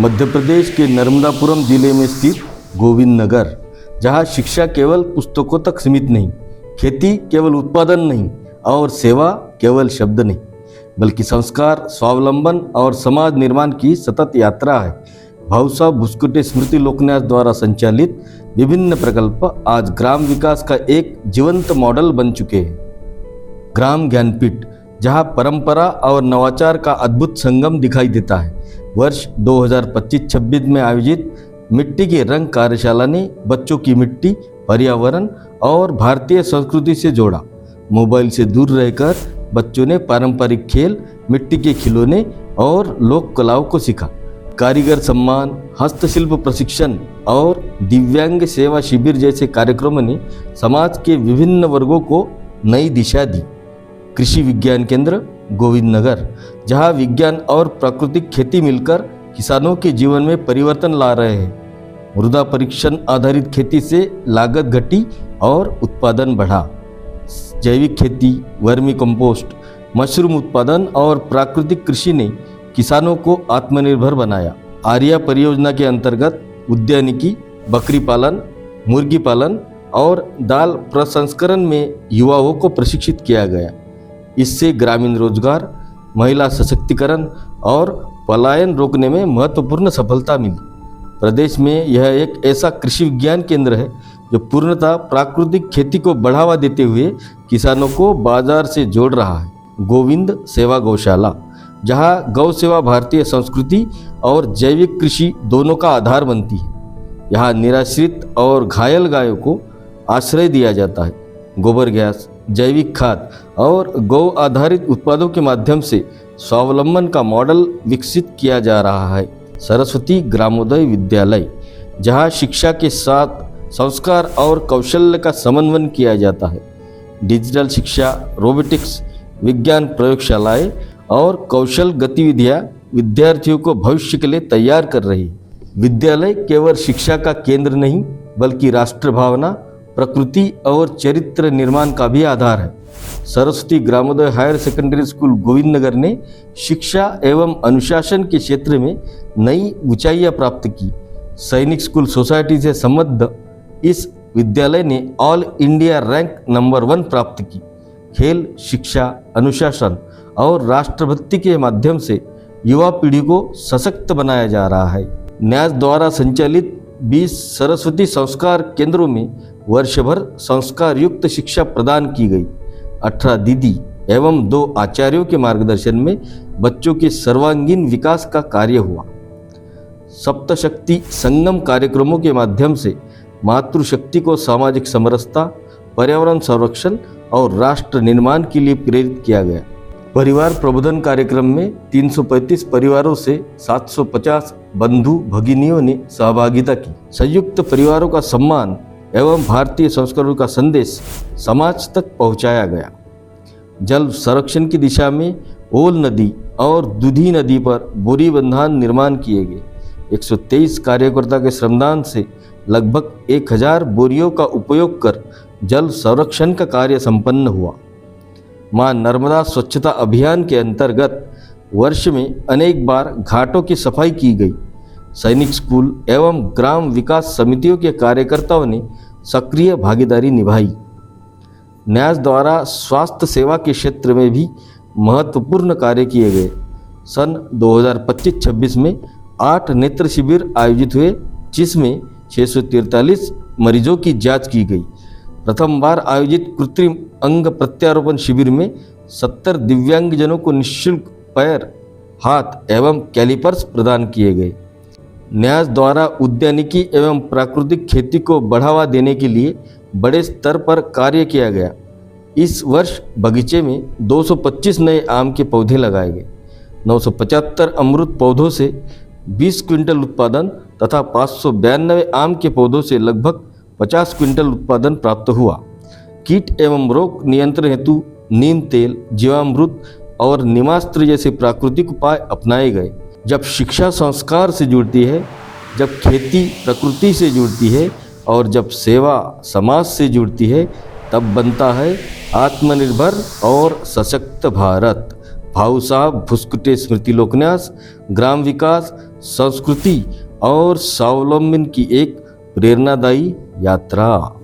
मध्य प्रदेश के नर्मदापुरम जिले में स्थित गोविंद नगर, जहाँ शिक्षा केवल पुस्तकों तक सीमित नहीं, खेती केवल उत्पादन नहीं और सेवा केवल शब्द नहीं, बल्कि संस्कार, स्वावलंबन और समाज निर्माण की सतत यात्रा है। भाऊसाहेब भुसकुटे स्मृति लोकन्यास द्वारा संचालित विभिन्न प्रकल्प आज ग्राम विकास का एक जीवंत मॉडल बन चुके हैं। ग्राम ज्ञानपीठ, जहां परंपरा और नवाचार का अद्भुत संगम दिखाई देता है। वर्ष 2025-26 में आयोजित मिट्टी के रंग कार्यशाला ने बच्चों की मिट्टी, पर्यावरण और भारतीय संस्कृति से जोड़ा। मोबाइल से दूर रहकर बच्चों ने पारंपरिक खेल, मिट्टी के खिलौने और लोक कलाओं को सीखा। कारीगर सम्मान, हस्तशिल्प प्रशिक्षण और दिव्यांग सेवा शिविर जैसे कार्यक्रमों ने समाज के विभिन्न वर्गों को नई दिशा दी। कृषि विज्ञान केंद्र गोविंद नगर, जहां विज्ञान और प्राकृतिक खेती मिलकर किसानों के जीवन में परिवर्तन ला रहे हैं। मृदा परीक्षण आधारित खेती से लागत घटी और उत्पादन बढ़ा। जैविक खेती, वर्मी कंपोस्ट, मशरूम उत्पादन और प्राकृतिक कृषि ने किसानों को आत्मनिर्भर बनाया। आर्या परियोजना के अंतर्गत उद्यानिकी, बकरी पालन, मुर्गी पालन और दाल प्रसंस्करण में युवाओं को प्रशिक्षित किया गया। इससे ग्रामीण रोजगार, महिला सशक्तिकरण और पलायन रोकने में महत्वपूर्ण सफलता मिली। प्रदेश में यह एक ऐसा कृषि विज्ञान केंद्र है जो पूर्णतः प्राकृतिक खेती को बढ़ावा देते हुए किसानों को बाजार से जोड़ रहा है। गोविंद सेवा गौशाला, जहां गौ सेवा भारतीय संस्कृति और जैविक कृषि दोनों का आधार बनती है। यहाँ निराश्रित और घायल गायों को आश्रय दिया जाता है। गोबर गैस, जैविक खाद और गौ आधारित उत्पादों के माध्यम से स्वावलंबन का मॉडल विकसित किया जा रहा है। सरस्वती ग्रामोदय विद्यालय, जहां शिक्षा के साथ संस्कार और कौशल्य का समन्वय किया जाता है। डिजिटल शिक्षा, रोबोटिक्स, विज्ञान प्रयोगशालाएं और कौशल गतिविधियां विद्यार्थियों को भविष्य के लिए तैयार कर रही है। विद्यालय केवल शिक्षा का केंद्र नहीं, बल्कि राष्ट्र भावना, प्रकृति और चरित्र निर्माण का भी आधार है। सरस्वती ग्रामोदय higher secondary school Govind Nagar ने शिक्षा एवं अनुशासन के क्षेत्र में नई ऊंचाइयां प्राप्त की। सैनिक स्कूल सोसाइटी से संबद्ध इस विद्यालय ने ऑल इंडिया रैंक नंबर 1 प्राप्त की। खेल, शिक्षा, अनुशासन और राष्ट्रभक्ति के माध्यम से युवा पीढ़ी को सशक्त बनाया जा रहा है। न्यास द्वारा संचालित 20 सरस्वती संस्कार केंद्रों में वर्षभर संस्कार युक्त शिक्षा प्रदान की गई। 18 दीदी एवं 2 आचार्यों के मार्गदर्शन में बच्चों के सर्वांगीण विकास का कार्य हुआ। सप्तशक्ति संगम कार्यक्रमों के माध्यम से मातृशक्ति को सामाजिक समरसता, पर्यावरण संरक्षण और राष्ट्र निर्माण के लिए प्रेरित किया गया। परिवार प्रबोधन कार्यक्रम में 335 परिवारों से 750 बंधु भगिनियों ने सहभागिता की। संयुक्त परिवारों का सम्मान एवं भारतीय संस्कृति का संदेश समाज तक पहुंचाया गया। जल संरक्षण की दिशा में ओल नदी और दूधी नदी पर बोरी बंधान निर्माण किए गए। 123 कार्यकर्ता के श्रमदान से लगभग 1000 बोरियों का उपयोग कर जल संरक्षण का कार्य संपन्न हुआ। मां नर्मदा स्वच्छता अभियान के अंतर्गत वर्ष में अनेक बार घाटों की सफाई की गई। सैनिक स्कूल एवं ग्राम विकास समितियों के कार्यकर्ताओं ने सक्रिय भागीदारी निभाई। न्यास द्वारा स्वास्थ्य सेवा के क्षेत्र में भी महत्वपूर्ण कार्य किए गए। सन 2025-26 में 8 नेत्र शिविर आयोजित हुए, जिसमें 643 मरीजों की जांच की गई। प्रथम बार आयोजित कृत्रिम अंग प्रत्यारोपण शिविर में 70 दिव्यांगजनों को निःशुल्क पैर, हाथ एवं कैलिपर्स प्रदान किए गए। न्यास द्वारा उद्यानिकी एवं प्राकृतिक खेती को बढ़ावा देने के लिए बड़े स्तर पर कार्य किया गया। इस वर्ष बगीचे में 225 नए आम के पौधे लगाए गए। 975 अमरूद पौधों से 20 क्विंटल उत्पादन तथा 592 आम के पौधों से लगभग 50 क्विंटल उत्पादन प्राप्त हुआ। कीट एवं रोग नियंत्रण हेतु नीम तेल, जीवामृत और निमास्त्र जैसे प्राकृतिक उपाय अपनाए गए। जब शिक्षा संस्कार से जुड़ती है, जब खेती प्रकृति से जुड़ती है और जब सेवा समाज से जुड़ती है, तब बनता है आत्मनिर्भर और सशक्त भारत। भाऊ साहब भुसकुटे स्मृति लोकन्यास ग्राम विकास, संस्कृति और स्वावलंबन की एक प्रेरणादायी यात्रा।